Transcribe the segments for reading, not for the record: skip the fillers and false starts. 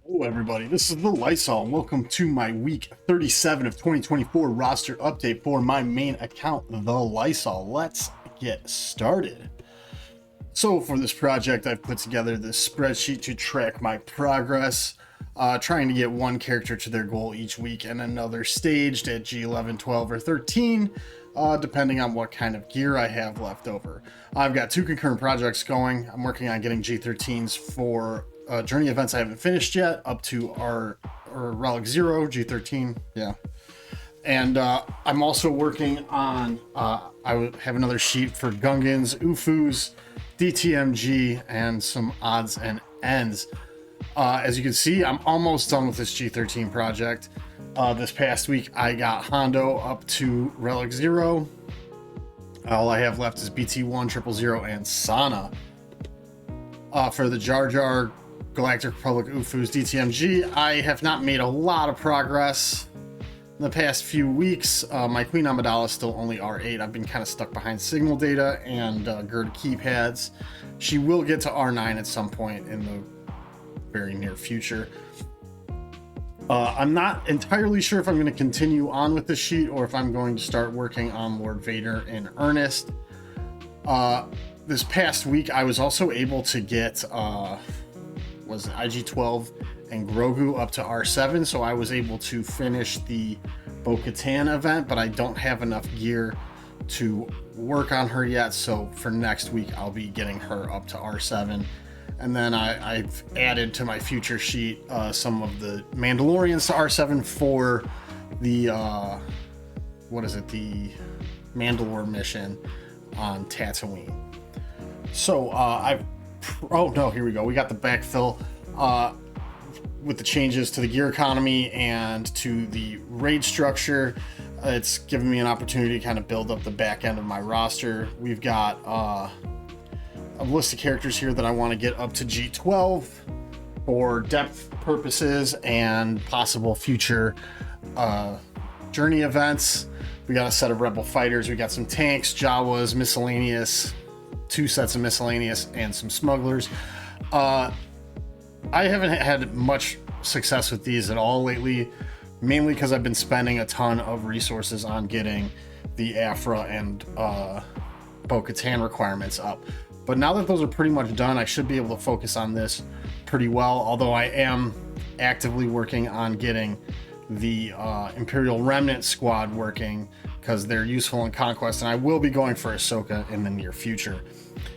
Hello everybody, this is TheLisol and welcome to my week 37 of 2024 roster update for my main account, TheLisol. Let's get started. So for this project, I've put together this spreadsheet to track my progress, trying to get one character to their goal each week and another staged at G11, 12, or 13, depending on what kind of gear I have left over. I've got two concurrent projects going. I'm working on getting G13s for journey events I haven't finished yet, up to our Relic 0, G13, yeah. And I'm also working on, I would have another sheet for Gungans, UFUs, DTMG, and some odds and ends. As you can see, I'm almost done with this G13 project. This past week, I got Hondo up to Relic 0. All I have left is BT1, 000, and Sana. For the Jar Jar, Galactic Republic, UFUs, DTMG, I have not made a lot of progress in the past few weeks. My Queen Amidala is still only R8. I've been kind of stuck behind signal data and Gerd keypads. She will get to R9 at some point in the very near future. I'm not entirely sure if I'm going to continue on with the sheet or if I'm going to start working on Lord Vader in earnest. This past week, I was also able to get was IG-12 and Grogu up to R7, so I was able to finish the Bo-Katan event, but I don't have enough gear to work on her yet, so for next week I'll be getting her up to R7. And then I've added to my future sheet some of the Mandalorians to R7 for the the Mandalore mission on Tatooine. So here we go. We got the backfill with the changes to the gear economy and to the raid structure. It's given me an opportunity to kind of build up the back end of my roster. We've got a list of characters here that I want to get up to G12 for depth purposes and possible future journey events. We got a set of Rebel fighters. We got some tanks, Jawas, miscellaneous, two sets of miscellaneous, and some smugglers. I haven't had much success with these at all lately, mainly because I've been spending a ton of resources on getting the Afra and Bo-Katan requirements up. But now that those are pretty much done, I should be able to focus on this pretty well, although I am actively working on getting the Imperial Remnant squad working because they're useful in Conquest, and I will be going for Ahsoka in the near future.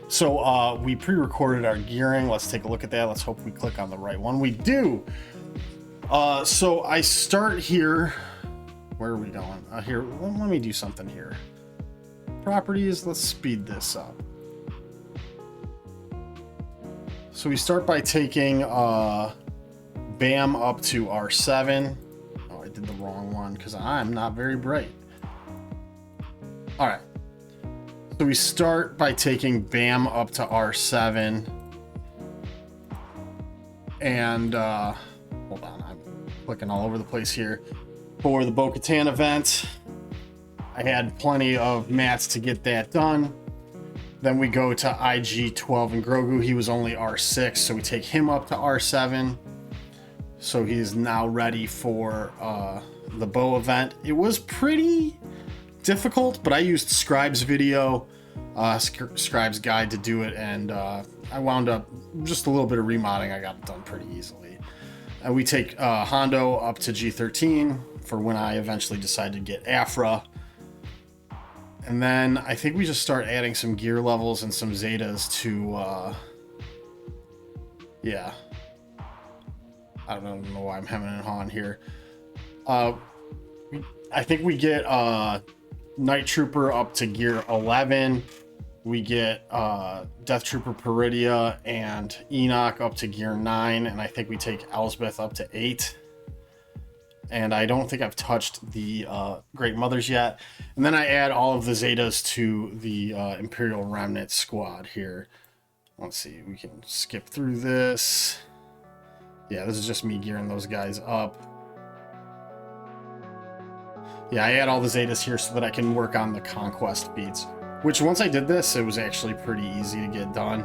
So we pre-recorded our gearing. Let's take a look at that. Let's hope we click on the right one. We do. So I start here. Where are we going? Here, let me do something here. Properties, let's speed this up. So we start by taking BAM up to R7. Oh, I did the wrong one because I'm not very bright. All right. So we start by taking BAM up to R7. And hold on, I'm clicking all over the place here. For the Bo-Katan event, I had plenty of mats to get that done. Then we go to IG-12 and Grogu. He was only R6, so we take him up to R7. So he's now ready for the Bo event. It was pretty difficult, but I used Scribe's video, Scribe's guide to do it, and I wound up just a little bit of remodding. I got it done pretty easily. We take Hondo up to G13 for when I eventually decide to get Afra. And then I think we just start adding some gear levels and some Zetas to, yeah. I don't know why I'm hemming and hawing here. I think we get Night Trooper up to gear 11. We get Death Trooper Peridia and Enoch up to gear 9. And I think we take Elsbeth up to 8. And I don't think I've touched the Great Mothers yet. And then I add all of the Zetas to the Imperial Remnant squad here. Let's see, we can skip through this. Yeah, this is just me gearing those guys up. Yeah, I add all the Zetas here so that I can work on the Conquest beats. Which, once I did this, it was actually pretty easy to get done.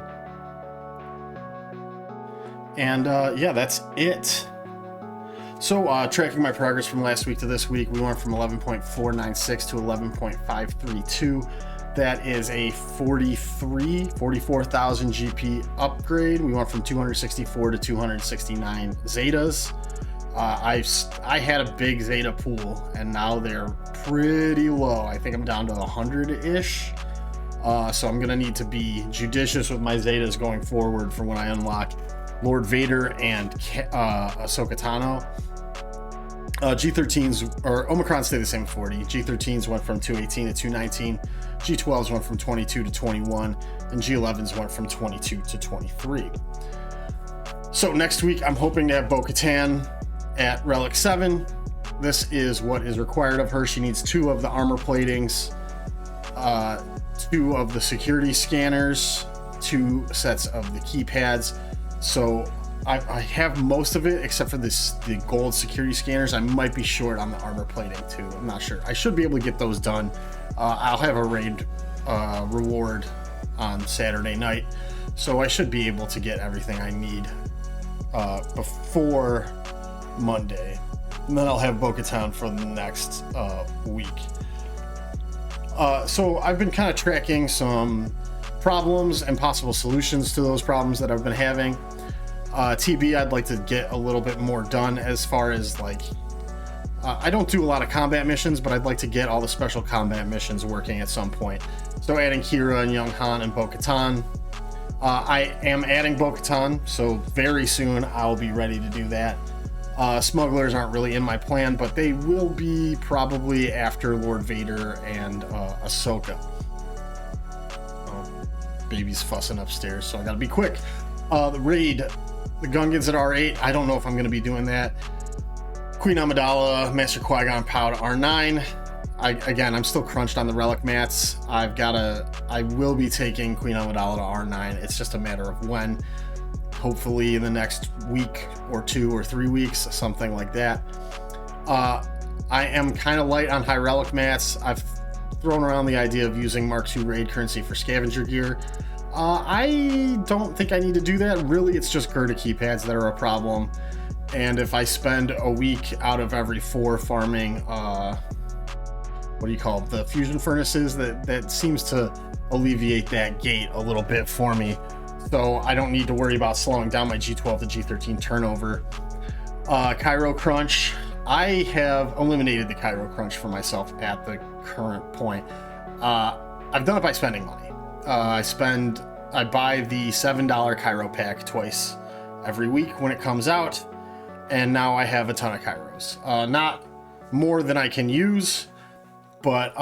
And yeah, that's it. So tracking my progress from last week to this week, we went from 11.496 to 11.532. That is a 44,000 GP upgrade. We went from 264 to 269 Zetas. I had a big Zeta pool, and now they're pretty low. I think I'm down to 100-ish. So I'm gonna need to be judicious with my Zetas going forward for when I unlock Lord Vader and Ahsoka Tano. G13s or Omicron stayed the same at 40. G13s went from 218 to 219. G12s went from 22 to 21, and G11s went from 22 to 23. So next week, I'm hoping to have Bo-Katan at Relic 7. This is what is required of her. She needs 2 of the armor platings, 2 of the security scanners, 2 sets of the keypads. So I have most of it except for the gold security scanners. I might be short on the armor plating too. I'm not sure. I should be able to get those done. I'll have a raid reward on Saturday night, so I should be able to get everything I need before Monday, and then I'll have Bo-Katan for the next week. So I've been kind of tracking some problems and possible solutions to those problems that I've been having. TB, I'd like to get a little bit more done as far as like I don't do a lot of combat missions, but I'd like to get all the special combat missions working at some point. So adding Kira and Young Han and Bo-Katan. I am adding Bo-Katan, so very soon I'll be ready to do that. Smugglers aren't really in my plan, but they will be probably after Lord Vader and Ahsoka. Oh, baby's fussing upstairs, so I gotta be quick. The raid, the Gungans at R8, I don't know if I'm gonna be doing that. Queen Amidala, Master Qui-Gon Pow to R9. I'm still crunched on the relic mats. I will be taking Queen Amidala to R9. It's just a matter of when. Hopefully in the next week or 2 or 3 weeks, something like that. I am kind of light on high relic mats. I've thrown around the idea of using Mark II raid currency for scavenger gear. I don't think I need to do that. Really, it's just Gerda keypads that are a problem. And if I spend a week out of every 4 farming, what do you call it, the fusion furnaces, that seems to alleviate that gate a little bit for me. So I don't need to worry about slowing down my G12 to G13 turnover. Cairo Crunch, I have eliminated the Cairo Crunch for myself at the current point. I've done it by spending money. I buy the $7 Cairo pack twice every week when it comes out. And now I have a ton of Kairos. Not more than I can use, but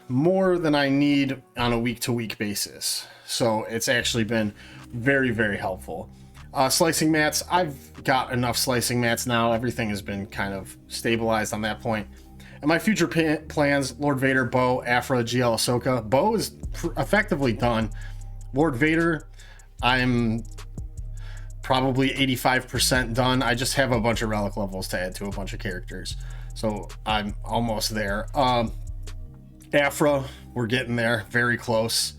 more than I need on a week-to-week basis. So it's actually been very, very helpful. Slicing mats, I've got enough slicing mats now. Everything has been kind of stabilized on that point. And my future plans, Lord Vader, Bo, Afra, GL, Ahsoka. Bo is effectively done. Lord Vader, I'm probably 85% done. I just have a bunch of relic levels to add to a bunch of characters, so I'm almost there. Afra, we're getting there, very close.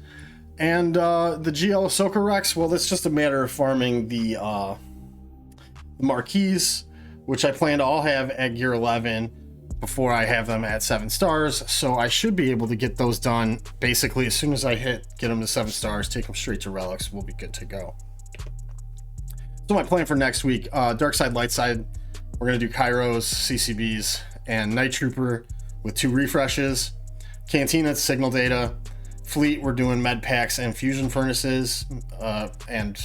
And the GL Ahsoka Rex, well, it's just a matter of farming the Marquis, which I plan to all have at Gear 11 before I have them at 7 stars, so I should be able to get those done basically as soon as I get them to 7 stars, take them straight to relics, we'll be good to go. So my plan for next week, Dark Side, Light Side, we're going to do Kairos, CCBs, and Night Trooper with 2 refreshes. Cantina, Signal Data. Fleet, we're doing med packs and fusion furnaces. And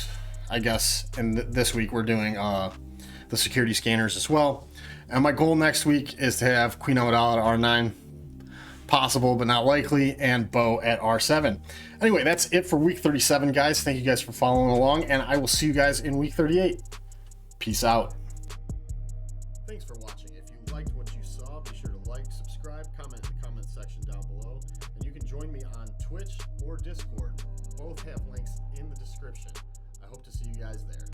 I guess this week we're doing the security scanners as well. And my goal next week is to have Queen Amidala at R9. Possible, but not likely, and Bo at R7. Anyway, that's it for week 37, guys. Thank you guys for following along, and I will see you guys in week 38. Peace out. Thanks for watching. If you liked what you saw, be sure to like, subscribe, comment in the comment section down below, and you can join me on Twitch or Discord. Both have links in the description. I hope to see you guys there.